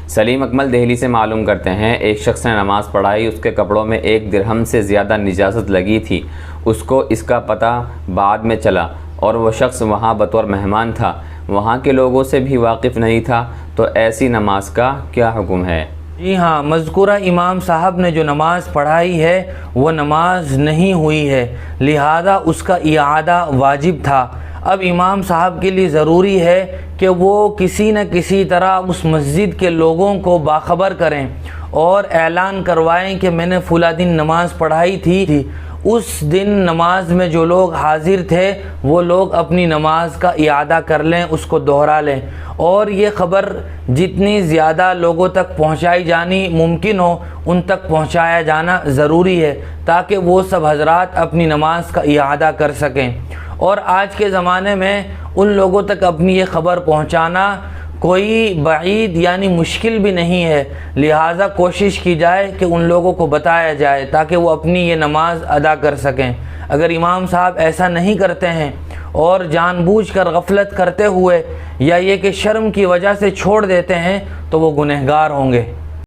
سلیم اکمل دہلی سے معلوم کرتے ہیں، ایک شخص نے نماز پڑھائی، اس کے کپڑوں میں 1 درہم سے زیادہ نجاست لگی تھی۔ اس کو اس کا پتہ بعد میں چلا اور وہ شخص وہاں بطور مہمان تھا، وہاں کے لوگوں سے بھی واقف نہیں تھا، تو ایسی نماز کا کیا حکم ہے؟ جی ہاں، مذکورہ امام صاحب نے جو نماز پڑھائی ہے وہ نماز نہیں ہوئی ہے، لہذا اس کا اعادہ واجب تھا۔ اب امام صاحب کے لیے ضروری ہے کہ وہ کسی نہ کسی طرح اس مسجد کے لوگوں کو باخبر کریں اور اعلان کروائیں کہ میں نے فلاں دن نماز پڑھائی تھی۔ اس دن نماز میں جو لوگ حاضر تھے وہ لوگ اپنی نماز کا اعادہ کر لیں، اس کو دوہرا لیں، اور یہ خبر جتنی زیادہ لوگوں تک پہنچائی جانی ممکن ہو ان تک پہنچایا جانا ضروری ہے، تاکہ وہ سب حضرات اپنی نماز کا اعادہ کر سکیں۔ اور آج کے زمانے میں ان لوگوں تک اپنی یہ خبر پہنچانا کوئی بعید یعنی مشکل بھی نہیں ہے، لہٰذا کوشش کی جائے کہ ان لوگوں کو بتایا جائے تاکہ وہ اپنی یہ نماز ادا کر سکیں۔ اگر امام صاحب ایسا نہیں کرتے ہیں اور جان بوجھ کر غفلت کرتے ہوئے یا یہ کہ شرم کی وجہ سے چھوڑ دیتے ہیں تو وہ گنہگار ہوں گے۔